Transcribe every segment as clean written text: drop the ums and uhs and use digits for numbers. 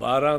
12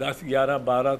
10, 11, 12,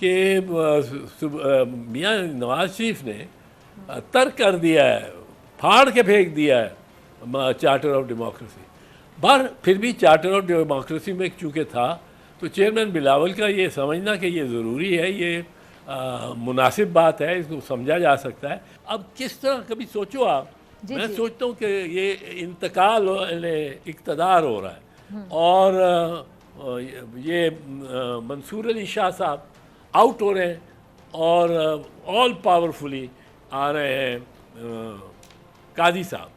کہ میاں نواز شریف نے ترک کر دیا ہے, پھاڑ کے پھینک دیا ہے چارٹر آف ڈیموکریسی. پھر بھی چارٹر آف ڈیموکریسی میں چونکہ تھا تو چیئرمین بلاول کا یہ سمجھنا کہ یہ ضروری ہے, یہ مناسب بات ہے, اس کو سمجھا جا سکتا ہے. اب کس طرح کبھی سوچو آپ, میں سوچتا ہوں کہ یہ انتقال اقتدار ہو رہا ہے اور یہ منصور علی شاہ صاحب آؤٹ ہو رہے ہیں اور آل پاورفلی آ رہے ہیں قاضی صاحب.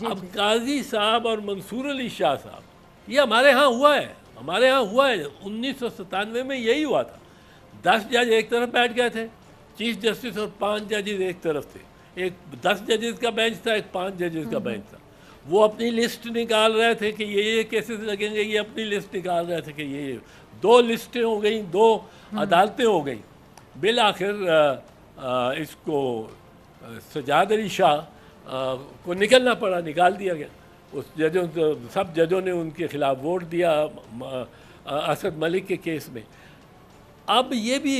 اب قاضی صاحب اور منصور علی شاہ صاحب, یہ ہمارے ہاں ہوا ہے, 1997 میں یہی ہوا تھا. 10 جج ایک طرف بیٹھ گئے تھے, چیف جسٹس اور 5 ججز ایک طرف تھے. ایک 10 ججز کا بینچ تھا, ایک 5 ججز کا بینچ تھا. وہ اپنی لسٹ نکال رہے تھے کہ یہ کیسز لگیں گے, یہ اپنی لسٹ نکال رہے تھے کہ یہ 2 لسٹیں ہو گئیں, 2 عدالتیں ہو گئیں. بالآخر اس کو سجاد علی شاہ کو نکلنا پڑا, نکال دیا گیا. اس سب ججوں نے ان کے خلاف ووٹ دیا اسد ملک کے کیس میں. اب یہ بھی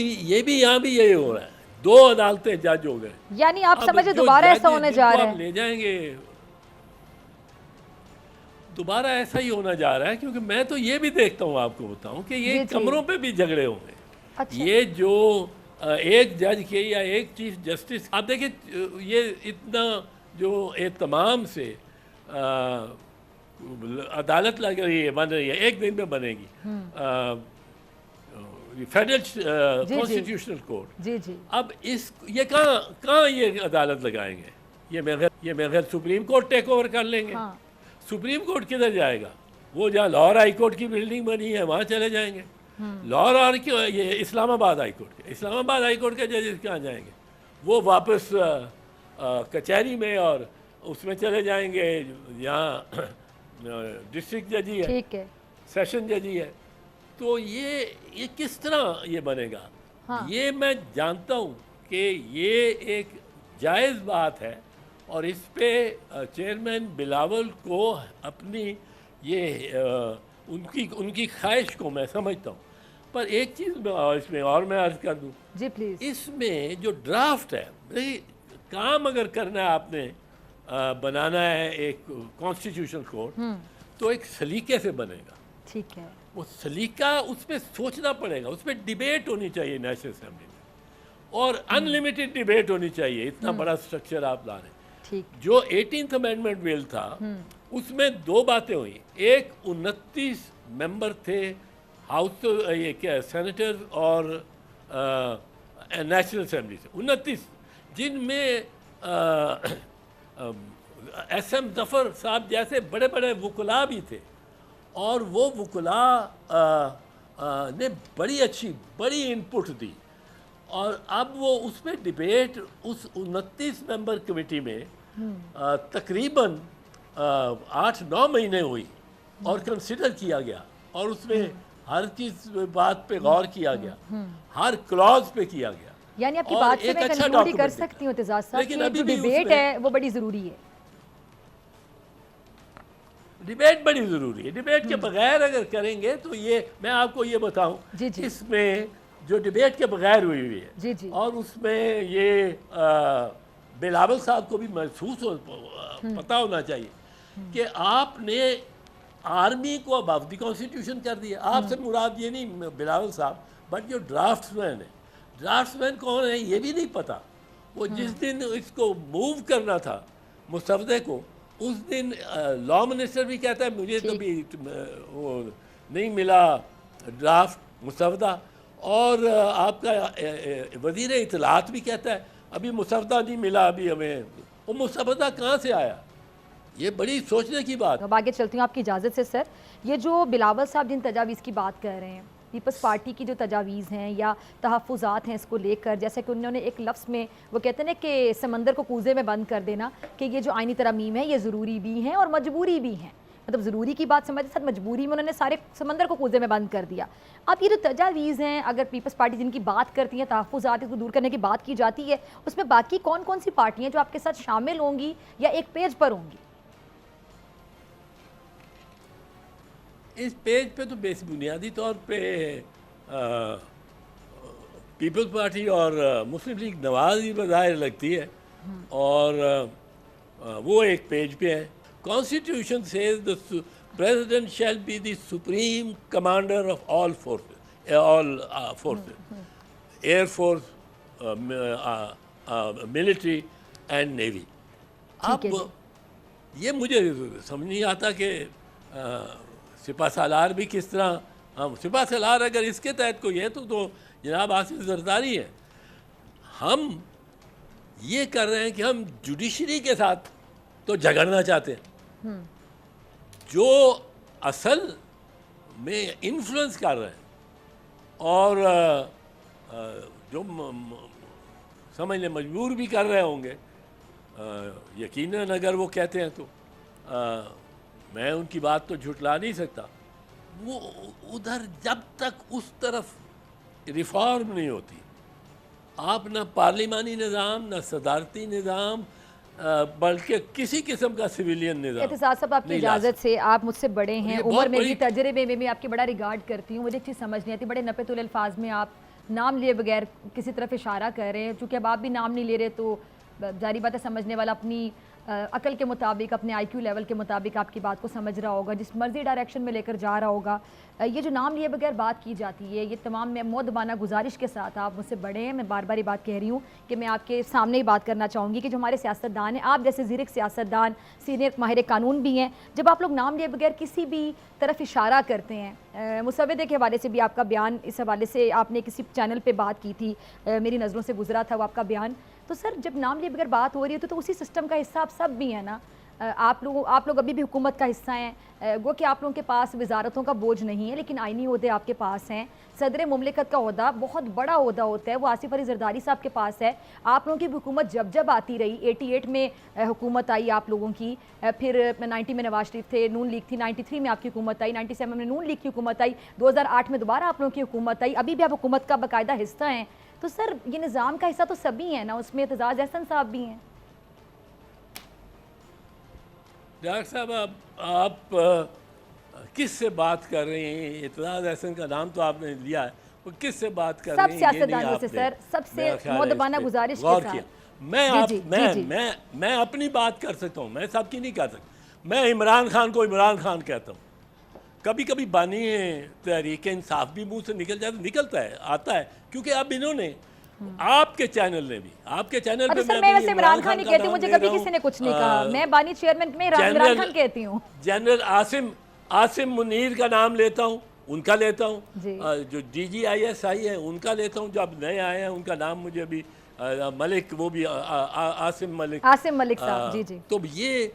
یہاں بھی یہی ہو رہا ہے, 2 عدالتیں جج ہو گئے. یعنی آپ سمجھے دوبارہ ایسا ہونے جا رہا ہے, لے جائیں گے دوبارہ ایسا ہی ہونا جا رہا ہے. کیونکہ میں تو یہ بھی دیکھتا ہوں, آپ کو بتاؤں کہ یہ کمروں پہ بھی جھگڑے ہوں گے. یہ جو ایک جج کے یا ایک چیف جسٹس, آپ دیکھیں یہ اتنا جو اہتمام سے عدالت لگ رہی ہے, بن رہی ہے, ایک دن میں بنے گی فیڈرل کانسٹیٹیوشنل کورٹ. اب یہ کہاں یہ عدالت لگائیں گے؟ یہ میرے خیال سپریم کورٹ ٹیک اوور کر لیں گے. سپریم کورٹ کدھر جائے گا؟ وہ جہاں لاہور ہائی کورٹ کی بلڈنگ بنی ہے وہاں چلے جائیں گے. لاہور یہ اسلام آباد ہائی کورٹ کے, اسلام آباد ہائی کورٹ کے ججز کہاں جائیں گے؟ وہ واپس کچہری میں اور اس میں چلے جائیں گے یہاں ڈسٹرکٹ ججی ہے, سیشن ججی ہے. تو یہ کس طرح یہ بنے گا؟ یہ میں جانتا ہوں کہ یہ ایک جائز بات ہے اور اس پہ چیئرمین بلاول کو اپنی یہ ان کی خواہش کو میں سمجھتا ہوں. پر ایک چیز اس میں اور میں عرض کر دوں, جی پلیز, اس میں جو ڈرافٹ ہے, کام اگر کرنا ہے آپ نے, بنانا ہے ایک کانسٹیٹیوشن کورٹ, تو ایک سلیقے سے بنے گا. ٹھیک ہے, وہ سلیقہ اس پہ سوچنا پڑے گا, اس پہ ڈیبیٹ ہونی چاہیے نیشنل اسمبلی میں, اور ان لمیٹڈ ڈیبیٹ ہونی چاہیے. اتنا بڑا سٹرکچر آپ لا رہے ہیں. جو 18th امینڈمنٹ بل تھا اس میں 2 باتیں ہوئی. ایک 29 ممبر تھے ہاؤس, یہ کیا سینیٹر اور نیشنل اسمبلی سے 29, جن میں ایس ایم ظفر صاحب جیسے بڑے بڑے وکلاء بھی تھے, اور وہ وکلاء نے بڑی اچھی ان پٹ دی. اور اب وہ اس پہ ڈیبیٹ اس 29 ممبر کمیٹی میں تقریباً 8-9 مہینے ہوئی اور کنسیڈر کیا گیا, اور اس میں ہر چیز بات پہ غور کیا گیا, ہر کلاز پہ کیا گیا. یعنی آپ کی بات سے میں کنکلوڈ کر سکتی ہوں اعتزاز صاحب کہ جو ڈیبیٹ ہے وہ بڑی ضروری ہے. ڈیبیٹ بڑی ضروری ہے. ڈیبیٹ کے بغیر اگر کریں گے تو یہ میں آپ کو یہ بتاؤں, اس میں جو ڈیبیٹ کے بغیر ہوئی ہے, اور اس میں یہ بلاول صاحب کو بھی محسوس پتہ ہونا چاہیے کہ آپ نے آرمی کو ابو دی کانسٹیٹیوشن کر دیا. آپ سے مراد یہ نہیں بلاول صاحب, بٹ جو ڈرافٹس مین ہے, ڈرافٹس مین کون ہے یہ بھی نہیں پتا. وہ جس دن اس کو موو کرنا تھا مسودے کو, اس دن لا منسٹر بھی کہتا ہے مجھے تو بھی وہ نہیں ملا ڈرافٹ مسودہ, اور آپ کا وزیر اطلاعات بھی کہتا ہے ابھی مسودہ نہیں ملا ابھی ہمیں. وہ مسودہ کہاں سے آیا؟ یہ بڑی سوچنے کی بات. اب آگے چلتی ہوں آپ کی اجازت سے. سر, یہ جو بلاول صاحب جن تجاویز کی بات کر رہے ہیں, پیپلز پارٹی کی جو تجاویز ہیں یا تحفظات ہیں اس کو لے کر, جیسے کہ انہوں نے ایک لفظ میں وہ کہتے ہیں نا کہ سمندر کو کوزے میں بند کر دینا, کہ یہ جو آئینی ترامیم ہے یہ ضروری بھی ہیں اور مجبوری بھی ہیں. مطلب ضروری کی بات سمجھتے ساتھ مجبوری میں انہوں نے سارے سمندر کو کوزے میں بند کر دیا. اب یہ جو تجاویز ہیں, اگر پیپلز پارٹی جن کی بات کرتی ہیں, تحفظات اس کو دور کرنے کی بات کی جاتی ہے, اس میں باقی کون سی پارٹیاں جو آپ کے ساتھ شامل ہوں گی یا ایک پیج پر ہوں گی؟ اس پیج پہ تو بنیادی طور پہ پیپلز پارٹی اور مسلم لیگ نواز ہی بظاہر لگتی ہے، اور وہ ایک پیج پہ ہے. Constitution says the president shall be the supreme commander of all forces, air force, military and navy. اب یہ مجھے سمجھ نہیں آتا کہ سپہ سالار بھی کس طرح، سپہ سالار اگر اس کے تحت کوئی ہے تو جناب آصف زرداری ہے. ہم یہ کر رہے ہیں کہ ہم جوڈیشری کے ساتھ تو جھگڑنا چاہتے ہیں، جو اصل میں انفلوئنس کر رہے ہیں اور جو سمجھ لیں مجبور بھی کر رہے ہوں گے، یقیناً اگر وہ کہتے ہیں تو میں ان کی بات تو جھٹلا نہیں سکتا. وہ ادھر جب تک اس طرف ریفارم نہیں ہوتی، آپ نہ پارلیمانی نظام، نہ صدارتی نظام، بلکہ کسی قسم کا سویلین نظام. اعتزاز صاحب آپ کی اجازت سے، آپ مجھ سے بڑے ہیں، عمر میں بھی، تجربے میں بھی آپ کی بڑا ریگارڈ کرتی ہوں. مجھے ایک چیز سمجھ نہیں آتی، بڑے نپے تلے الفاظ میں آپ نام لیے بغیر کسی طرف اشارہ کر رہے ہیں. چونکہ اب آپ بھی نام نہیں لے رہے تو ظاہری بات ہے سمجھنے والا اپنی عقل کے مطابق، اپنے آئی کیو لیول کے مطابق آپ کی بات کو سمجھ رہا ہوگا، جس مرضی ڈائریکشن میں لے کر جا رہا ہوگا. یہ جو نام لیے بغیر بات کی جاتی ہے، یہ تمام میں مؤدبانہ گزارش کے ساتھ، آپ مجھ سے بڑے ہیں، میں بار بار یہ بات کہہ رہی ہوں کہ میں آپ کے سامنے ہی بات کرنا چاہوں گی کہ جو ہمارے سیاستدان ہیں، آپ جیسے زیرک سیاستدان، سینئر ماہر قانون بھی ہیں، جب آپ لوگ نام لیے بغیر کسی بھی طرف اشارہ کرتے ہیں، مسودے کے حوالے سے بھی آپ کا بیان، اس حوالے سے آپ نے کسی چینل پہ بات کی تھی، میری نظروں سے گزرا تھا وہ آپ کا بیان. تو سر جب نام لیے بغیر بات ہو رہی ہے تو اسی سسٹم کا حصہ آپ سب بھی ہیں نا. آپ لوگ ابھی بھی حکومت کا حصہ ہیں، گو کہ آپ لوگوں کے پاس وزارتوں کا بوجھ نہیں ہے لیکن آئینی عہدے آپ کے پاس ہیں. صدر مملکت کا عہدہ بہت بڑا عہدہ ہوتا ہے، وہ آصف علی زرداری صاحب کے پاس ہے. آپ لوگوں کی حکومت جب آتی رہی، 88 میں حکومت آئی آپ لوگوں کی، پھر 90 میں نواز شریف تھے، نون لیگ تھی، 93 میں آپ کی حکومت آئی، 97 میں نون لیگ کی حکومت آئی، 2008 میں دوبارہ آپ لوگوں کی حکومت آئی، ابھی بھی آپ حکومت کا باقاعدہ حصہ ہیں. تو سر یہ نظام کا حصہ تو سبھی ہیں نا، اس میں اعتزاز احسن صاحب بھی ہیں. ڈاکٹر صاحب آپ کس سے بات کر رہے ہیں؟ اعتزاز احسن کا نام تو آپ نے لیا ہے، وہ کس سے بات کر رہے ہیں؟ سب سیاستدانوں سے سر، سب سے مؤدبانہ گزارش کے ساتھ. میں اپنی بات کر سکتا ہوں، میں سب کی نہیں کر سکتا. میں عمران خان کو عمران خان کہتا ہوں. کبھی کبھی بانی تحریک انصاف بھی منہ سے نکلتا ہے، آتا ہے، کیونکہ اب انہوں نے آپ کے چینل نے بھی، آپ کے چینل پہ میں ویسے عمران خان ہی کہتی ہوں، مجھے کبھی کسی نے کچھ نہیں کہا، میں بانی چیئرمین میں عمران خان کہتی ہوں. جنرل عاصم منیر کا نام لیتا ہوں، ان کا لیتا ہوں، جو D G I S I ہے ان کا لیتا ہوں، جو اب نئے آئے ہیں ان کا نام مجھے ابھی ملک، وہ بھی عاصم ملک صاحب. جی جی. تو یہ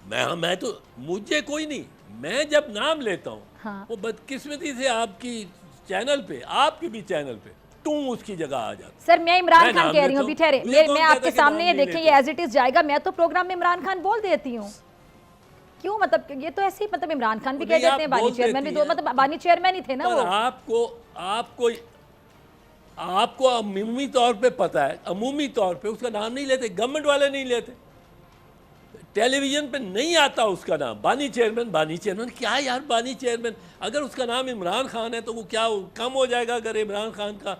میں تو مجھے کوئی نہیں، میں جب نام لیتا ہوں وہ بدقسمتی سے آپ کی چینل پہ، آپ کی بھی چینل پہ تم اس کی جگہ آ جاتا. سر میں عمران خان کہہ رہی ہوں، ٹھہرے، میں آپ کے سامنے یہ دیکھیں، یہ ایز اٹ از جائے گا، میں تو پروگرام میں عمران خان بول دیتی ہوں. کیوں؟ مطلب یہ تو ایسے ہی، مطلب عمران خان بھی کہہ دیتے ہیں، بانی چیئرمین بھی، دو مطلب بانی چیئرمین ہی تھے نا وہ. آپ کو عمومی طور پہ پتہ ہے، عمومی طور پہ اس کا نام نہیں لیتے، گورنمنٹ والے نہیں لیتے، ٹیلی ویژن پہ نہیں آتا اس کا نام. بانی چیئرمین کیا یار، بانی چیئرمین اگر اس کا نام عمران خان ہے تو وہ کیا کم ہو جائے گا اگر عمران خان کا،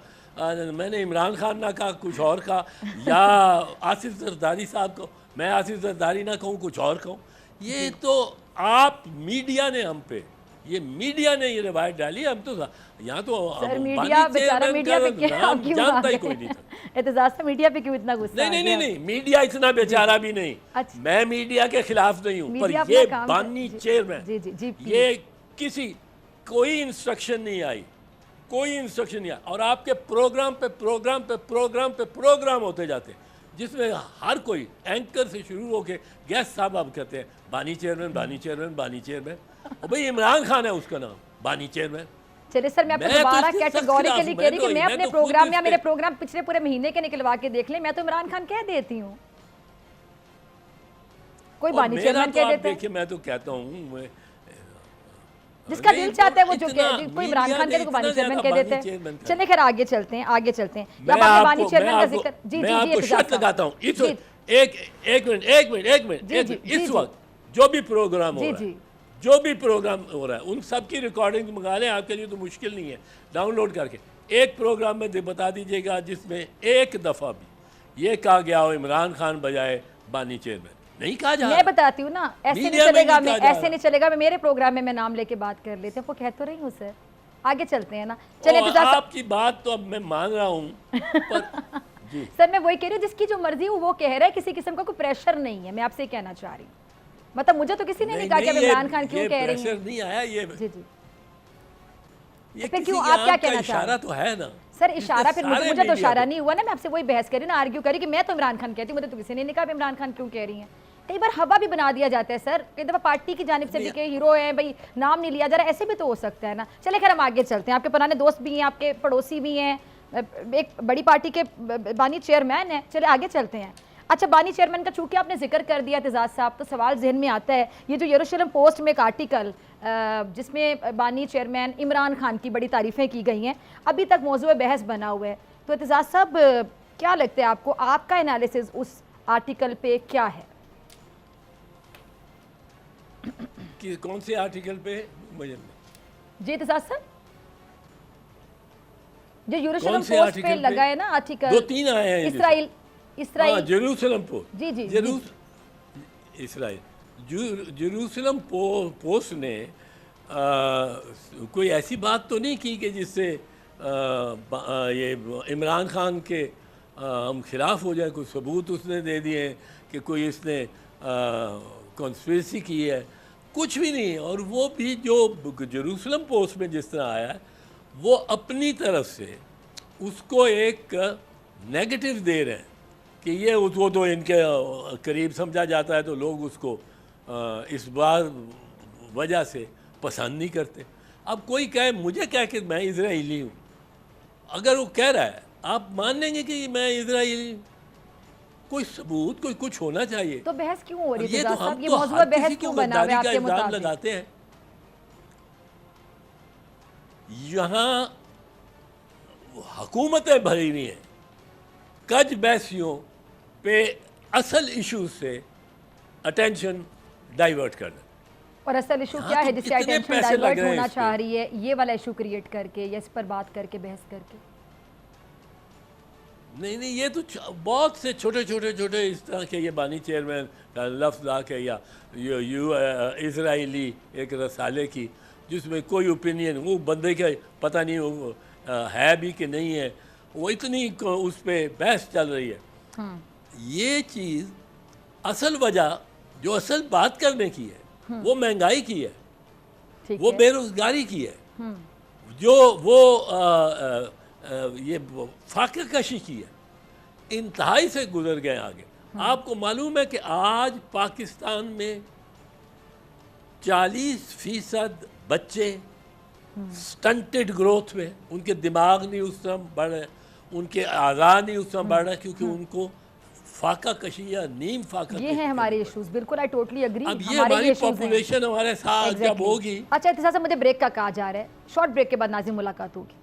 میں نے عمران خان نہ کہا کچھ اور کہا، یا آصف زرداری صاحب کو میں آصف زرداری نہ کہوں کچھ اور کہوں. یہ تو آپ میڈیا نے ہم پہ، یہ میڈیا نے یہ روایت ڈالی. ہم تو یہاں تو میڈیا بیچارہ، میڈیا پہ کیا جانتا ہی کوئی نہیں تھا. اعتزاز سے میڈیا پہ کیوں اتنا غصہ؟ نہیں، میڈیا اتنا بیچارہ بھی نہیں. میں میڈیا کے خلاف نہیں ہوں، پر یہ بانی چیئرمین، یہ کسی کوئی انسٹرکشن نہیں آئی، کوئی انسٹرکشن نہیں آئی، اور آپ کے پروگرام پہ پروگرام پہ پروگرام پہ پروگرام ہوتے جاتے ہیں جس میں ہر کوئی اینکر سے شروع ہو کے گیسٹ صاحب آپ کہتے ہیں بانی چیئرمین، بانی چیئرمین، بانی چیئرمین. اور بھئی عمران خان ہے اس کا نام، بانی چیئرمین. چلے سر، میں آپ کو دوبارہ کیٹیگوریکلی کہہ رہی کہ میں اپنے پروگرام یا میرے پروگرام پچھلے پورے مہینے کے نکلوا کے دیکھ لیں، میں تو عمران خان کہہ دیتی ہوں، کوئی بانی چیئرمین کہہ دیتے ہیں. دیکھیں میں تو کہتا ہوں، جس کا دل چاہتا ہے وہ جو کوئی عمران خان کہتے ہیں، کوئی بانی چیئرمین کہہ دیتے ہیں. چلیں خیر آگے چلتے ہیں، آگے چلتے ہیں. میں آپ کو شرط لگاتا ہوں، ایک منٹ، اس وقت جو بھی پروگرام ہو رہا ہے ان سب کی ریکارڈنگ منگا لیں، آپ کے لیے تو مشکل نہیں ہے، ڈاؤن لوڈ کر کے. ایک پروگرام میں بتا دیجیے گا جس میں ایک دفعہ بھی یہ کہا گیا ہو عمران خان بجائے بانی چیئرمین؟ نہیں کہا جا رہا. میں بتاتی ہوں نا, ایسے نہیں چلے گا, میں ایسے نہیں چلے گا. میں میرے پروگرام میں نام لے کے بات کر لیتے ہیں, وہ کہہ تو رہی ہوں سر. آگے چلتے ہیں نا. چلے آپ کی بات تو اب میں مان رہا ہوں جی سر میں وہی کہہ رہی ہوں جس کی جو مرضی ہو وہ کہہ رہا ہے, کسی قسم کا کوئی پریشر نہیں ہے. میں آپ سے کہنا چاہ رہی ہوں, مطلب مجھے تو کسی نے نہیں کہا کہ عمران خان کیوں کہہ رہی ہیں. پریشر نہیں آیا یہ. جی جی یہ پھر کسی کیوں آپ کیا کہنا چاہ اشارہ تو ہے نا سر؟ اشارہ پھر مجھے تو اشارہ نہیں ہوا نا, میں آپ سے وہی بحث کر رہی ہوں نا, آرگیو کری کہ میں تو عمران خان کہتی ہوں, مجھے تو کسی نے نہیں کہا کہ عمران خان کیوں کہہ رہی ہیں. کئی بار ہوا بھی بنا دیا جاتا ہے سر, کئی دفعہ پارٹی کی جانب سے بھی کہ ہیرو ہیں بھائی نام نہیں لیا جا رہا, ایسے بھی تو ہو سکتا ہے نا. چلے خیر ہم آگے چلتے ہیں. آپ کے پرانے دوست بھی ہیں, آپ کے پڑوسی بھی ہیں, ایک بڑی پارٹی کے بانی چیئرمین ہیں. چلے آگے چلتے ہیں. اچھا, بانی چیئرمین کا چونکہ آپ نے ذکر کر دیا اعتزاز صاحب, تو سوال ذہن میں آتا ہے, یہ جو یروشلم پوسٹ میں ایک آرٹیکل جس میں بانی چیئرمین عمران خان کی بڑی تعریفیں کی گئی ہیں, ابھی تک موضوع بحث بنا ہوا ہے. تو اعتزاز صاحب کیا لگتا ہے آپ کو, آپ کا انالیسز اس آرٹیکل پہ کیا ہے؟ کون سے آرٹیکل پہ؟ جی اعتزاز صاحب, جو یروشلم پوسٹ پہ لگا ہے نا آرٹیکل, 2-3 آئے ہیں. اسرائیل جیروسلم پوسٹ. جی جی اسرائیل جیروسلم پوسٹ نے کوئی ایسی بات تو نہیں کی کہ جس سے یہ عمران خان کے ہم خلاف ہو جائے. کوئی ثبوت اس نے دے دیے کہ کوئی اس نے کنسپریسی کی ہے؟ کچھ بھی نہیں. اور وہ بھی جو جیروسلم پوسٹ میں جس طرح آیا ہے, وہ اپنی طرف سے اس کو ایک نیگیٹو دے رہے ہیں کہ یہ وہ تو ان کے قریب سمجھا جاتا ہے, تو لوگ اس کو اس وجہ سے پسند نہیں کرتے. اب کوئی کہے, مجھے کہہ کہ میں اسرائیلی ہوں, اگر وہ کہہ رہا ہے آپ مان لیں گے کہ میں اسرائیلی ہوں؟ کوئی ثبوت, کوئی کچھ ہونا چاہیے. تو بحث کیوں ہو رہی ہے تو صاحب, ہم یہ تو موضوع ہر بحث کسی کیوں کو بنا ہوا ہے غداری آپ کا کے الزام مطابق؟ لگاتے ہیں. یہاں حکومتیں بھری ہوئی ہیں کج بحثیوں پہ اصل ایشو سے اٹینشن ڈائیورٹ کرنا. اور اصل ایشو کیا ہے جس سے اٹینشن ڈائیورٹ ہونا چاہ رہی ہے؟ یہ والا ایشو کریٹ کر کے یا اس پر بات کر کے, بحث کر کے؟ نہیں, یہ تو بہت سے چھوٹے اس طرح کے یہ بانی چیئرمین کا لفظ آ کے, یا اسرائیلی ایک رسالے کی جس میں کوئی اوپینین, وہ بندے کا پتہ نہیں وہ ہے بھی کہ نہیں ہے, وہ اتنی اس پہ بحث چل رہی ہے. یہ چیز اصل وجہ جو اصل بات کرنے کی ہے وہ مہنگائی کی ہے, وہ بے روزگاری کی ہے, جو وہ یہ فاقہ کشی کی ہے, انتہائی سے گزر گئے آگے. آپ کو معلوم ہے کہ آج پاکستان میں 40% بچے سٹنٹڈ گروتھ میں, ان کے دماغ نہیں اس طرح بڑھ رہے, ان کے اعضاء نہیں اس طرح بڑھ رہے, کیونکہ ان کو فاقہ کشی یا نیم فاقہ کشی. یہ ہیں ہمارے ایشوز. بالکل, آئی ٹوٹلی اگری. اب یہ ہماری پاپولیشن ہمارے ساتھ جب ہوگی. اچھا اعتزاز صاحب, مجھے بریک کا کہا جا رہا ہے, شارٹ بریک کے بعد ناظرین ملاقات ہوگی.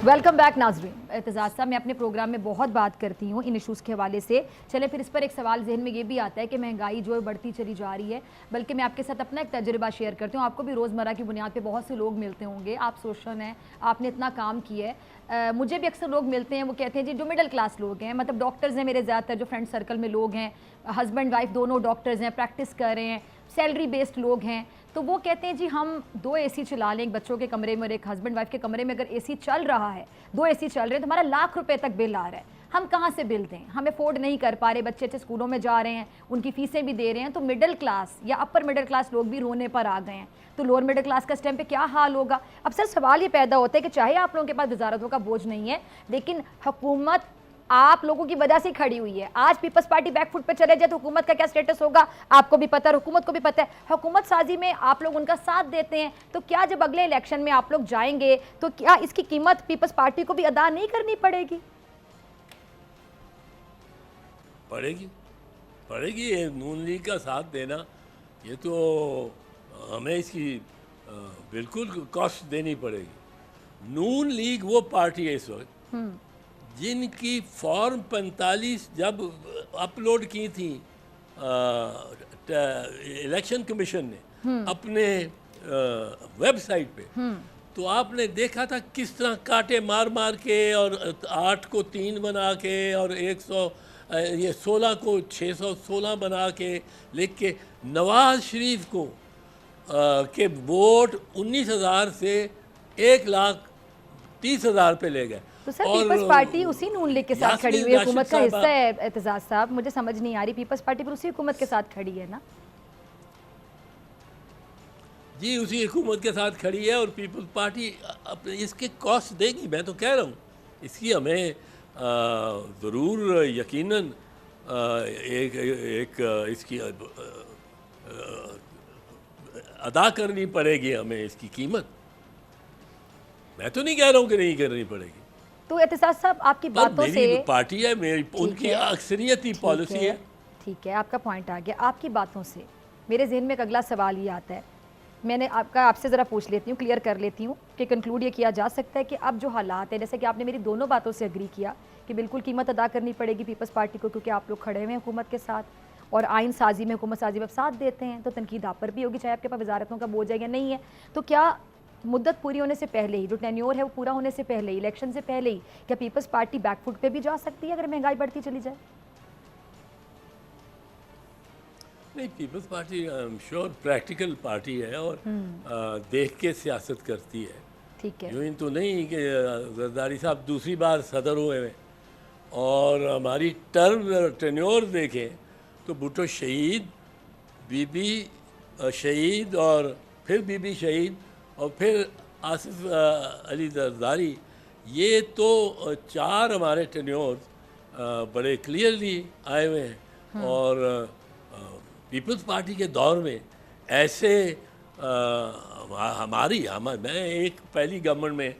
ویلکم بیک ناظرین. اعتزاز صاحب, میں اپنے پروگرام میں بہت بات کرتی ہوں ان ایشوز کے حوالے سے. چلے پھر اس پر ایک سوال ذہن میں یہ بھی آتا ہے کہ مہنگائی جو ہے بڑھتی چلی جا رہی ہے, بلکہ میں آپ کے ساتھ اپنا ایک تجربہ شیئر کرتی ہوں. آپ کو بھی روزمرہ کی بنیاد پہ بہت سے لوگ ملتے ہوں گے, آپ سوشل ہیں, آپ نے اتنا کام کیا ہے. مجھے بھی اکثر لوگ ملتے ہیں, وہ کہتے ہیں جی جو مڈل کلاس لوگ ہیں, مطلب ڈاکٹرز ہیں میرے زیادہ تر جو فرینڈ سرکل میں لوگ ہیں, ہسبینڈ وائف دونوں ڈاکٹرز ہیں, پریکٹس کر رہے ہیں, سیلری بیسڈ لوگ ہیں, تو وہ کہتے ہیں جی ہم 2 اے سی چلا لیں, ایک بچوں کے کمرے میں اور ایک ہسبینڈ وائف کے کمرے میں, اگر اے سی چل رہا ہے, 2 اے سی چل رہے ہیں, تو ہمارا ₹1,00,000 تک بل آ رہا ہے, ہم کہاں سے بل دیں, ہم افورڈ نہیں کر پا رہے, بچے اچھے اسکولوں میں جا رہے ہیں, ان کی فیسیں بھی دے رہے ہیں. تو مڈل کلاس یا اپر مڈل کلاس لوگ بھی رونے پر آ گئے ہیں. تو لوور مڈل کلاس کا اس ٹائم پہ کیا حال ہوگا؟ اب سر سوال یہ پیدا ہوتا ہے کہ چاہے آپ لوگوں کے پاس وزارتوں کا بوجھ نہیں ہے, لیکن حکومت آپ لوگوں کی وجہ سے کھڑی ہوئی ہے. آج پیپلز پارٹی بیک فٹ پہ چلے جائے تو حکومت کا کیا سٹیٹس ہوگا آپ کو بھی پتہ ہے, حکومت کو بھی پتہ ہے. حکومت سازی میں آپ لوگ ان کا ساتھ دیتے ہیں, تو کیا جب اگلے الیکشن میں آپ لوگ جائیں گے تو کیا اس کی قیمت پیپلز پارٹی کو بھی ادا نہیں کرنی پڑے گی؟ پڑے گی. یہ نون لیگ کا ساتھ دینا, یہ تو ہمیں اس کی بالکل کاسٹ دینی پڑے گی. نون لیگ وہ پارٹی ہے اس وقت جن کی فارم 45 جب اپلوڈ کی تھی الیکشن کمیشن نے اپنے ویب سائٹ پہ, تو آپ نے دیکھا تھا کس طرح کاٹے مار مار کے اور 8 کو 3 بنا کے اور 16 کو 616 بنا کے لکھ کے نواز شریف کو کہ ووٹ 19,000 سے 1,30,000 پہ لے گئے. تو سر پیپلز پارٹی اسی نون لیگ کے ساتھ کھڑی ہوئی حکومت کا حصہ ہے اعتزاز صاحب, مجھے سمجھ نہیں آ رہی, پیپلز پارٹی پر اسی حکومت کے ساتھ کھڑی ہے نا؟ جی اسی حکومت کے ساتھ کھڑی ہے, اور پیپلز پارٹی اس کے کاسٹ دے گی. میں تو کہہ رہا ہوں اس کی ہمیں ضرور یقیناً ایک اس کی ادا کرنی پڑے گی ہمیں اس کی قیمت. میں تو نہیں کہہ رہا ہوں کہ نہیں کرنی پڑے گی. تو اعتزاز صاحب آپ کی باتوں سے میری پارٹی ہے, میری ان کی اکثریتی پالیسی ہے. ٹھیک ہے, آپ کا پوائنٹ آ گیا. آپ کی باتوں سے میرے ذہن میں ایک اگلا سوال یہ آتا ہے, میں نے آپ سے ذرا پوچھ لیتی ہوں, کلیئر کر لیتی ہوں کہ کنکلوڈ یہ کیا جا سکتا ہے کہ اب جو حالات ہیں, جیسے کہ آپ نے میری دونوں باتوں سے اگری کیا کہ بالکل قیمت ادا کرنی پڑے گی پیپلز پارٹی کو, کیونکہ آپ لوگ کھڑے ہوئے ہیں حکومت کے ساتھ اور آئین سازی میں حکومت سازی میں ساتھ دیتے ہیں, تو تنقید آپ پر بھی ہوگی چاہے آپ کے پاس وزارتوں کا بوجھ ہے یا نہیں ہے. تو کیا مدت پوری ہونے سے پہلے ہی, جو ٹینیور ہے وہ پورا ہونے سے پہلے ہی, الیکشن سے پہلے ہی, کیا پیپلز پارٹی بیک فٹ پہ بھی جا سکتی ہے اگر مہنگائی بڑھتی چلی جائے؟ نہیں, Peoples Party I am sure practical party ہے اور دیکھ کے سیاست کرتی ہے. ٹھیک ہے, یوں ہی تو نہیں کہ زرداری صاحب دوسری بار صدر ہوئے ہیں اور ہماری ٹرم ٹینیور دیکھیں تو بھٹو شہید, بی بی شہید اور پھر بی بی شہید اور پھر آصف علی زرداری, یہ تو 4 ہمارے ٹینیور بڑے کلیئرلی آئے ہوئے ہیں. اور پیپلز پارٹی کے دور میں ایسے میں ایک پہلی گورنمنٹ میں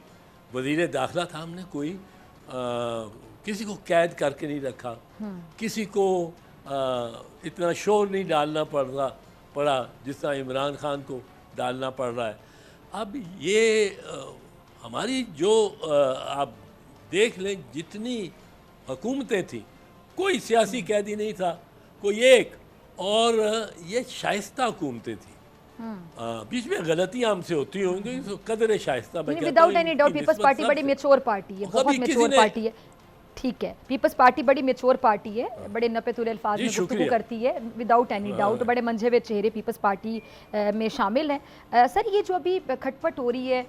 وزیر داخلہ تھا, ہم نے کوئی کسی کو قید کر کے نہیں رکھا, کسی کو اتنا شور نہیں ڈالنا پڑا جس طرح عمران خان کو ڈالنا پڑ رہا ہے. اب یہ ہماری جو آپ دیکھ لیں جتنی حکومتیں تھیں, کوئی سیاسی قیدی نہیں تھا, کوئی ایک, اور یہ شائستہ حکومتیں تھیں. بیچ میں غلطیاں ہم سے ہوتی ہوں گی, قدر شائستہ میں کہتا ہوں. Without any doubt Peoples Party بڑی میچور پارٹی ہے, بہت میچور پارٹی ہے. ٹھیک ہے, پیپلز پارٹی بڑی میچور پارٹی ہے, بڑے نپے تلے الفاظ میں گفتگو کرتی ہے, وداؤٹ اینی ڈاؤٹ بڑے منجھے ہوئے چہرے پیپلز پارٹی میں شامل ہیں. سر یہ جو ابھی کھٹ پٹ ہو رہی ہے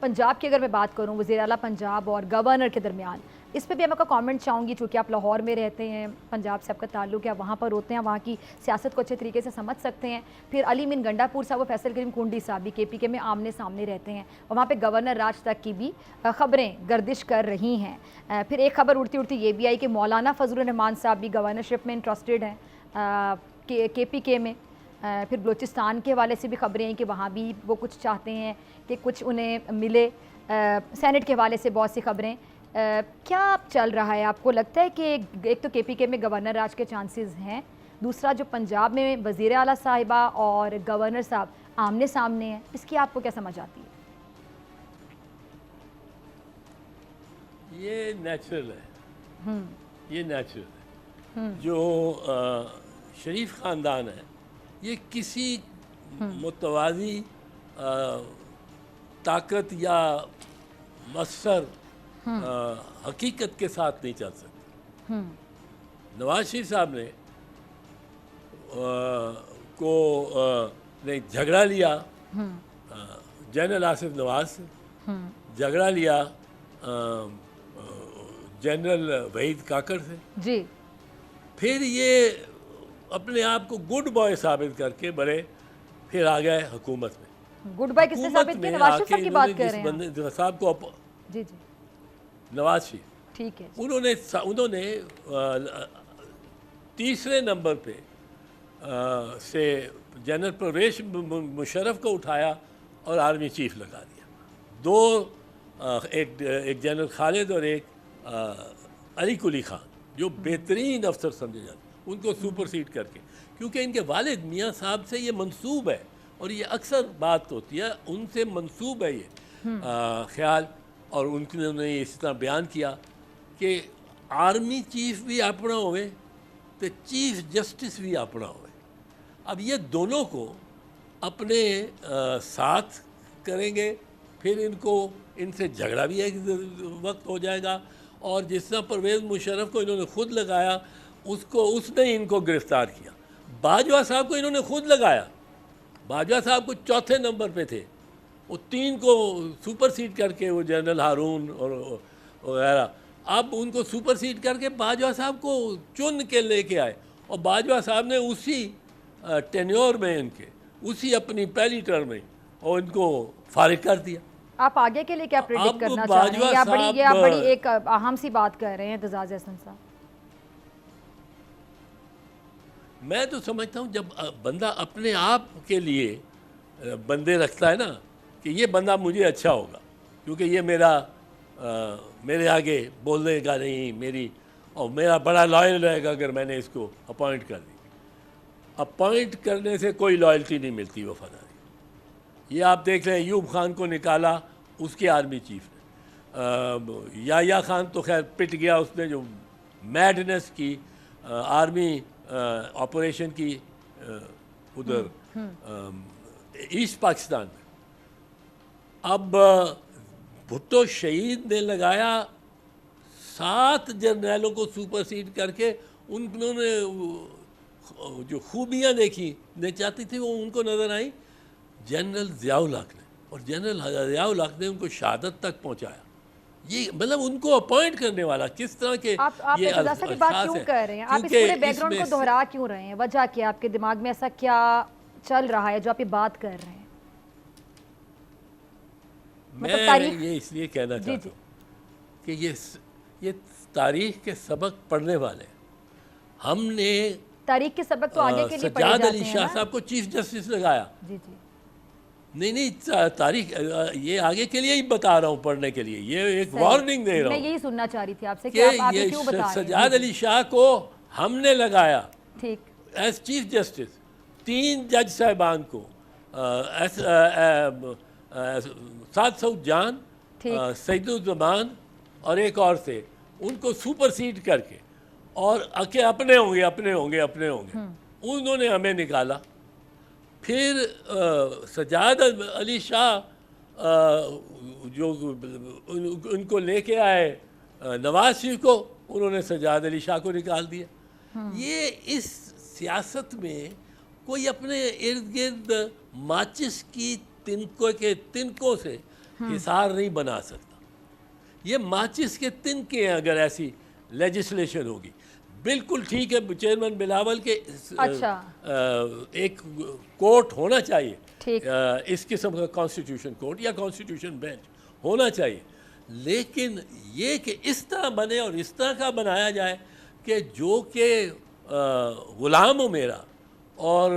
پنجاب کی, اگر میں بات کروں وزیر اعلیٰ پنجاب اور گورنر کے درمیان, اس پہ بھی میں کا کامنٹ چاہوں گی, چونکہ آپ لاہور میں رہتے ہیں, پنجاب سے آپ کا تعلق ہے, وہاں پر ہوتے ہیں, وہاں کی سیاست کو اچھے طریقے سے سمجھ سکتے ہیں. پھر علی من گنڈا پور صاحب و فیصل کریم کنڈی صاحب بھی KPK میں آمنے سامنے رہتے ہیں, اور وہاں پہ گورنر راج تک کی بھی خبریں گردش کر رہی ہیں. پھر ایک خبر اڑتی اڑتی یہ بھی آئی کہ مولانا فضل الرحمان صاحب بھی گورنرشپ میں انٹرسٹڈ ہیں KPK میں. پھر بلوچستان کے حوالے سے بھی خبریں ہیں کہ وہاں بھی وہ کچھ چاہتے ہیں کہ کچھ انہیں ملے. سینٹ کے حوالے سے بہت سی خبریں. کیا چل رہا ہے, آپ کو لگتا ہے کہ ایک تو KPK میں گورنر راج کے چانسز ہیں, دوسرا جو پنجاب میں وزیر اعلیٰ صاحبہ اور گورنر صاحب آمنے سامنے ہیں, اس کی آپ کو کیا سمجھ آتی ہے؟ یہ نیچرل ہے, یہ نیچرل ہے. جو شریف خاندان ہے یہ کسی متوازی طاقت یا مؤثر حقیقت کے ساتھ نہیں چل سکتی. نواز شریف صاحب نے نے جھگڑا لیا جنرل آصف نواز سے, جھگڑا لیا جنرل وحید کاکڑ سے جی, پھر یہ اپنے آپ کو گڈ بوائے ثابت کر کے بڑے پھر آ گئے حکومت میں. گڈ بوائے کس نے ثابت کیا؟ نواز شریف صاحب کی بات کر رہے ہیں صاحب کو. جی جی, نواز شریف, ٹھیک ہے, انہوں نے تیسرے نمبر پہ سے جنرل پرویز مشرف کو اٹھایا اور آرمی چیف لگا دیا. 2 ایک جنرل خالد اور ایک علی کلی خان جو بہترین افسر سمجھے جاتے, ان کو سپر سیڈ کر کے, کیونکہ ان کے والد میاں صاحب سے یہ منسوب ہے, اور یہ اکثر بات ہوتی ہے، ان سے منسوب ہے یہ خیال، اور انہوں نے اس طرح بیان کیا کہ آرمی چیف بھی اپنا ہوئے تو چیف جسٹس بھی اپنا ہوئے. اب یہ دونوں کو اپنے ساتھ کریں گے، پھر ان سے جھگڑا بھی ایک وقت ہو جائے گا. اور جس طرح پرویز مشرف کو انہوں نے خود لگایا، اس نے ان کو گرفتار کیا. باجوہ صاحب کو انہوں نے خود لگایا. باجوہ صاحب کو چوتھے نمبر پہ تھے، وہ 3 کو سپر سیڈ کر کے، وہ جنرل ہارون اور وغیرہ، اب ان کو سپر سیڈ کر کے باجوہ صاحب کو چن کے لے کے آئے. اور باجوہ صاحب نے اسی ٹینیور میں ان کے اسی اپنی پہلی ٹرم میں اور ان کو فارغ کر دیا. آپ آگے کے لیے کیا پریڈکٹ کرنا چاہ رہے ہیں؟ یا بڑی ایک اہم سی بات کر رہے ہیں اعتزاز احسن صاحب. میں تو سمجھتا ہوں جب بندہ اپنے آپ کے لیے بندے رکھتا ہے نا کہ یہ بندہ مجھے اچھا ہوگا کیونکہ یہ میرے آگے بولنے کا نہیں، اور میرا بڑا لائل رہے گا اگر میں نے اس کو اپوائنٹ کر دی. اپوائنٹ کرنے سے کوئی لائلٹی نہیں ملتی، وفاداری. یہ آپ دیکھ لیں، ایوب خان کو نکالا اس کے آرمی چیف نے. یحییٰ خان تو خیر پٹ گیا، اس نے جو میڈنس کی آرمی آپریشن کی ادھر ایسٹ پاکستان میں. اب بھٹو شہید نے لگایا 7 جرنیلوں کو سپر سیڈ کر کے. انہوں نے جو خوبیاں دیکھنا چاہتی تھی وہ ان کو نظر آئیں جنرل ضیاء الحق نے، اور جنرل ضیاء الحق نے ان کو شہادت تک پہنچایا. یہ مطلب ان کو اپوائنٹ کرنے والا کس طرح کے آپ یہ کی بات کیوں کر رہے ہیں؟ آپ اس پورے بیک گراؤنڈ کو دہرا کیوں رہے ہیں؟ وجہ کیا؟ آپ کے دماغ میں ایسا کیا چل رہا ہے جو آپ یہ بات کر رہے ہیں؟ میں یہ اس لیے کہنا چاہتا ہوں کہ یہ تاریخ کے سبق پڑھنے والے ہیں. ہم نے تاریخ کے سبق تو آگے کے لیے پڑھے سجاد جاتے علی ہیں شاہ نا. صاحب کو چیف جسٹس لگایا. جی جی نہیں تاریخ یہ آگے کے لیے ہی بتا رہا ہوں، پڑھنے کے لیے. یہ ایک وارننگ دے رہا میں ہوں یہی سننا چاہ رہی تھی آپ سے کہ کہ آپ یہ کیوں بتا رہے ہیں. سجاد علی شاہ کو ہم نے لگایا ٹھیک ایز چیف جسٹس. 3 جج صاحبان کو سعد سعود جان، سعید الزمان اور ایک اور سے، ان کو سپر سیڈ کر کے اور اپنے ہوں گے انہوں نے ہمیں نکالا. پھر سجاد علی شاہ جو ان کو لے کے آئے نواز شریف کو، انہوں نے سجاد علی شاہ کو نکال دیا. یہ اس سیاست میں کوئی اپنے ارد گرد ماچس کی تنکوں سے حصار نہیں بنا سکتا. یہ ماچس کے تنکے ہیں. اگر ایسی لیجسلیشن ہوگی بالکل ٹھیک ہے، چیئرمین بلاول کے ایک کورٹ ہونا چاہیے، اس قسم کا کانسٹیٹیوشن کورٹ یا کانسٹیٹیوشن بینچ ہونا چاہیے. لیکن یہ کہ اس طرح بنے اور اس طرح کا بنایا جائے کہ جو کہ غلام ہو میرا، اور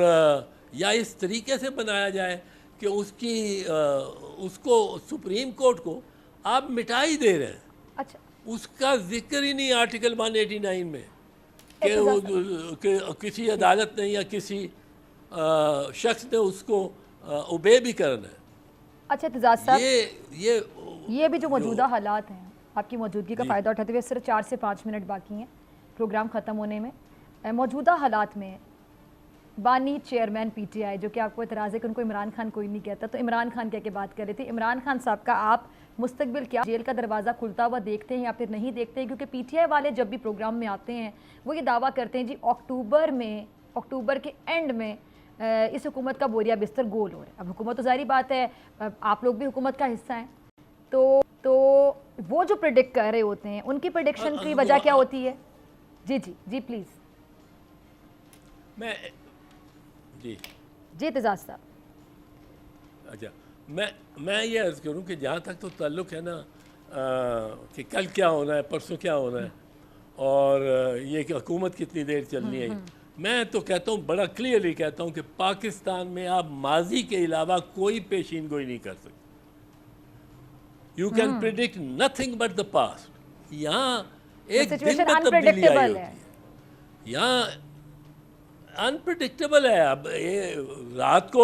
یا اس طریقے سے بنایا جائے کہ اس کو سپریم کورٹ کو آپ مٹا ہی دے رہے ہیں. اچھا، اس کا ذکر ہی نہیں آرٹیکل 189 میں کہ کسی عدالت نے یا کسی شخص نے اس کو اوبے بھی کرنا ہے. اچھا اعتزاز صاحب، یہ بھی جو موجودہ حالات ہیں، آپ کی موجودگی کا فائدہ اٹھاتے ہوئے صرف 4 سے 5 منٹ باقی ہیں پروگرام ختم ہونے میں. موجودہ حالات میں بانی چیئرمین پی ٹی آئی، جو کہ آپ کو اعتراض ہے کہ ان کو عمران خان کوئی نہیں کہتا، تو عمران خان کہہ کے بات کر رہی تھی. عمران خان صاحب کا آپ مستقبل کیا جیل کا دروازہ کھلتا ہوا دیکھتے ہیں یا پھر نہیں دیکھتے ہیں؟ کیونکہ پی ٹی آئی والے جب بھی پروگرام میں آتے ہیں وہ یہ دعویٰ کرتے ہیں جی اکتوبر کے اینڈ میں اس حکومت کا بوریا بستر گول ہو رہا ہے. اب حکومت تو ظاہری بات ہے، آپ لوگ بھی حکومت کا حصہ ہیں، تو وہ جو پریڈکٹ کر رہے ہوتے ہیں ان کی پریڈکشن کی وجہ کیا ہوتی ہے؟ جی پلیز. جی اعتزاز صاحب. اچھا، میں یہ عرض کروں کہ جہاں تک تو تعلق ہے نا کہ کل کیا ہونا ہے، پرسوں کیا ہونا ہے، اور یہ کہ حکومت کتنی دیر چلنی ہے، میں تو کہتا ہوں، بڑا کلیئرلی کہتا ہوں کہ پاکستان میں آپ ماضی کے علاوہ کوئی پیشین گوئی نہیں کر سکتے. You can predict nothing but the past. یہاں ایک دن میں تبدیلی آئی ہوتی ہے، یہاں انپریڈکٹیبل ہے. اب رات کو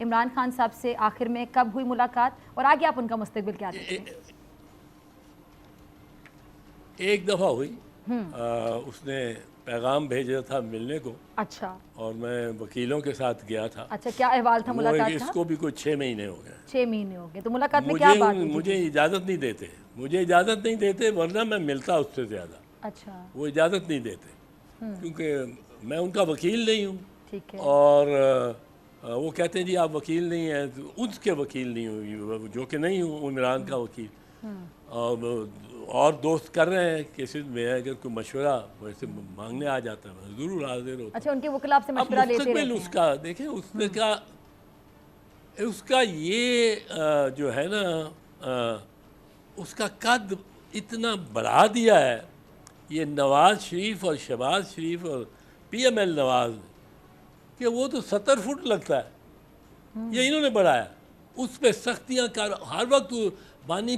عمران خان صاحب سے آخر میں کب ہوئی ملاقات اور آگے آپ ان کا مستقبل کیا دیکھتے ہیں؟ ایک دفعہ ہوئی، اس نے پیغام بھیجا تھا ملنے کو، اچھا اور میں وکیلوں کے ساتھ گیا تھا۔ اچھا، کیا احوال تھا ملاقات اس کا؟ کو بھی کوئی 6 مہینے ہو گئے۔ 6 مہینے ہو گئے، تو ملاقات میں کیا بات ہوئی؟ مجھے اجازت نہیں دیتے، ورنہ میں ملتا اس سے زیادہ۔ اچھا، وہ اجازت نہیں دیتے کیونکہ میں ان کا وکیل نہیں ہوں، ٹھیک ہے، اور وہ کہتے ہیں جی آپ وکیل نہیں ہیں، اس کے وکیل نہیں ہوئی، جو کہ نہیں ہوں عمران کا وکیل، اور دوست کر رہے ہیں کیسز میں، اگر کوئی مشورہ ویسے مانگنے آ جاتا ہے میں ضرور حاضر ہوتا اچھا، ان کے وکلاء آپ سے ہوں۔ اب مشورہ لیتے مستقبل رہتے اس ہیں؟ کا دیکھیں، اس کا یہ جو ہے نا، اس کا قد اتنا بڑھا دیا ہے یہ نواز شریف اور شہباز شریف اور پی ایم ایل نواز نے، کہ وہ تو 70 فٹ لگتا ہے، یہ انہوں نے بڑھایا، اس پہ سختیاں ہر وقت بانی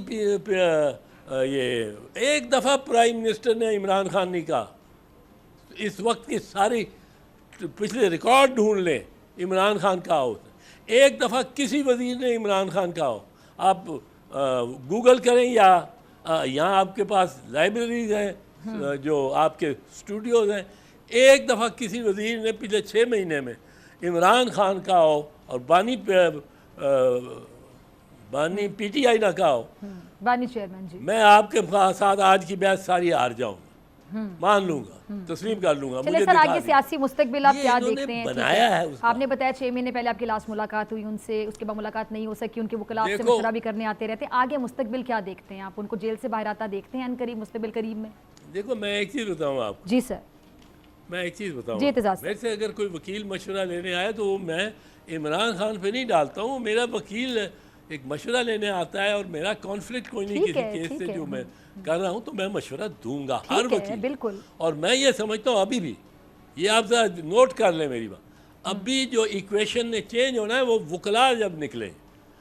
یہ ایک دفعہ پرائم منسٹر نے عمران خان نہیں کہا، اس وقت کی ساری پچھلے ریکارڈ ڈھونڈ لیں، عمران خان کہا ہو، ایک دفعہ کسی وزیر نے عمران خان کہا ہو، آپ گوگل کریں یا یہاں آپ کے پاس لائبریریز ہیں جو آپ کے اسٹوڈیوز ہیں، ایک دفعہ کسی وزیر نے پچھلے 6 مہینے میں عمران خان کہا ہو اور بانی پی ٹی آئی نہ کہا ہو، بانی چیئرمین جی، میں آپ کے ساتھ آج کی بحث ساری ہار جاؤں گا، مان لوں گا، تسلیم کر لوں گا۔ چلے سر، آگے سیاسی مستقبل آپ کیا دیکھتے ہیں؟ بنایا ہے آپ نے بتایا 6 مہینے پہلے آپ کی لاسٹ ملاقات ہوئی ان سے، اس کے بعد ملاقات نہیں ہو سکی، ان کے وکلاء آپ سے مشورہ بھی کرنے آتے رہتے ہیں، آگے مستقبل کیا دیکھتے ہیں آپ؟ ان کو جیل سے باہر آتا دیکھتے ہیں ان قریب، مستقبل قریب میں؟ دیکھو میں ایک چیز بتاؤں آپ کو، جی سر، میں ایک چیز بتاؤں، جی اعتزاز میرے سے اگر کوئی وکیل مشورہ لینے آئے تو میں عمران خان پہ نہیں ڈالتا ہوں، میرا وکیل ایک مشورہ لینے آتا ہے اور میرا کانفلکٹ کوئی نہیں کسی کیس سے جو میں کر رہا ہوں تو میں مشورہ دوں گا ہر وکیل، بالکل، اور میں یہ سمجھتا ہوں ابھی بھی، یہ آپ ذرا نوٹ کر لیں میری بات، ابھی جو ایکویشن نے چینج ہونا ہے وہ وکلاء جب نکلیں،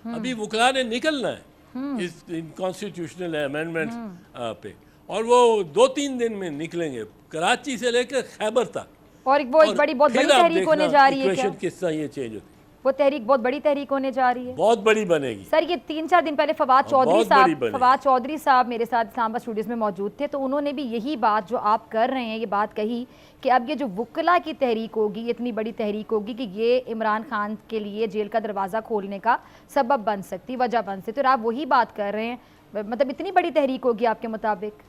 ابھی وکلاء نے نکلنا ہے اس کانسٹیٹیوشنل امینڈمنٹ پہ، اور وہ 2-3 دن میں نکلیں گے، کراچی سے لے کر خیبر تک، اور وہ ایک بہت بڑی تحریک ہونے جا رہی ہے کیا؟ کس طرح یہ چینج ہوتی ہے، وہ تحریک بہت بڑی تحریک ہونے جا رہی ہے، بہت بڑی بنے گی سر۔ یہ 3-4 دن پہلے فواد چودھری صاحب میرے ساتھ اسلام آباد اسٹوڈیوز میں موجود تھے، تو انہوں نے بھی یہی بات جو آپ کر رہے ہیں یہ بات کہی کہ اب یہ جو وکلاء کی تحریک ہوگی، یہ اتنی بڑی تحریک ہوگی کہ یہ عمران خان کے لیے جیل کا دروازہ کھولنے کا سبب بن سکتی، وجہ بن سکتی، اور آپ وہی بات کر رہے ہیں، مطلب اتنی بڑی تحریک ہوگی آپ کے مطابق؟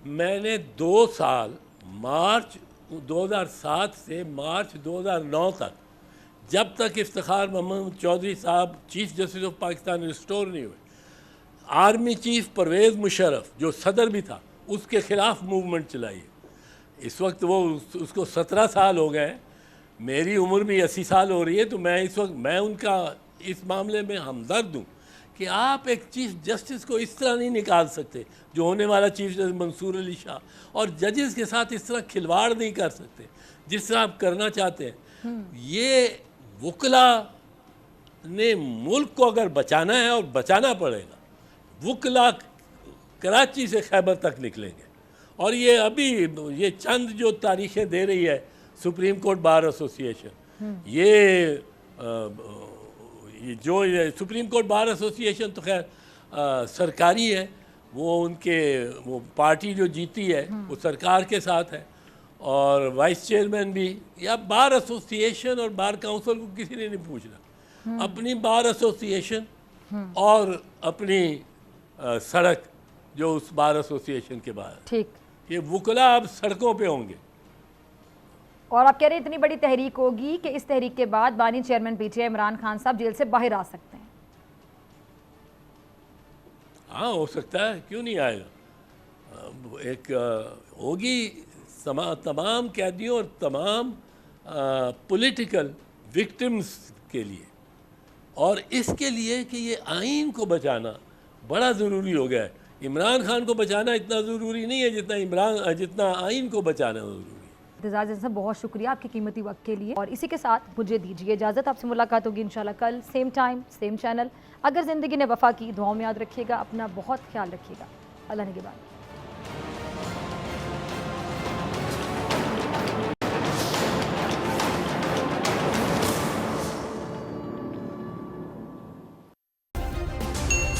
میں نے 2 سال مارچ 2007 سے مارچ 2009 تک، جب تک افتخار محمد چودھری صاحب chief justice of Pakistan restore نہیں ہوئے، آرمی چیف پرویز مشرف جو صدر بھی تھا اس کے خلاف موومنٹ چلائی ہے، اس وقت وہ اس کو 17 سال ہو گئے، میری عمر بھی 80 سال ہو رہی ہے، تو میں اس وقت میں ان کا اس معاملے میں ہمدرد ہوں کہ آپ ایک چیف جسٹس کو اس طرح نہیں نکال سکتے، جو ہونے والا چیف جسٹس منصور علی شاہ، اور ججز کے ساتھ اس طرح کھلواڑ نہیں کر سکتے جس طرح آپ کرنا چاہتے ہیں۔ یہ وکلاء نے ملک کو اگر بچانا ہے اور بچانا پڑے گا، وکلاء کراچی سے خیبر تک نکلیں گے، اور یہ ابھی یہ چند جو تاریخیں دے رہی ہے سپریم کورٹ بار ایسوسی ایشن، یہ جو سپریم کورٹ بار ایسوسی ایشن تو خیر سرکاری ہے، وہ ان کے وہ پارٹی جو جیتی ہے وہ سرکار کے ساتھ ہے، اور وائس چیئرمین بھی، یا بار ایسوسی ایشن اور بار کاؤنسل کو کسی نے نہیں پوچھنا، اپنی بار ایسوسی ایشن اور اپنی سڑک جو اس بار ایسوسی ایشن کے باہر، ٹھیک، یہ وکلاء اب سڑکوں پہ ہوں گے، اور آپ کہہ رہے ہیں اتنی بڑی تحریک ہوگی کہ اس تحریک کے بعد بانی chairman P T I Imran Khan صاحب جیل سے باہر آ سکتے ہیں؟ ہاں ہو سکتا ہے، کیوں نہیں آئے گا، ایک ہوگی تمام قیدیوں اور تمام پولیٹیکل وکٹمز کے لیے، اور اس کے لیے کہ یہ آئین کو بچانا بڑا ضروری ہو گیا ہے، عمران خان کو بچانا اتنا ضروری نہیں ہے جتنا آئین کو بچانا ضروری ہے۔ اعتزاز صاحب بہت شکریہ آپ کے قیمتی وقت کے لیے، اور اسی کے ساتھ مجھے دیجیے اجازت، آپ سے ملاقات ہوگی انشاءاللہ کل سیم ٹائم سیم چینل۔ اگر زندگی نے وفا کی، دعاؤں میں یاد رکھیے گا، اپنا بہت خیال رکھیے گا، اللہ نگہبان۔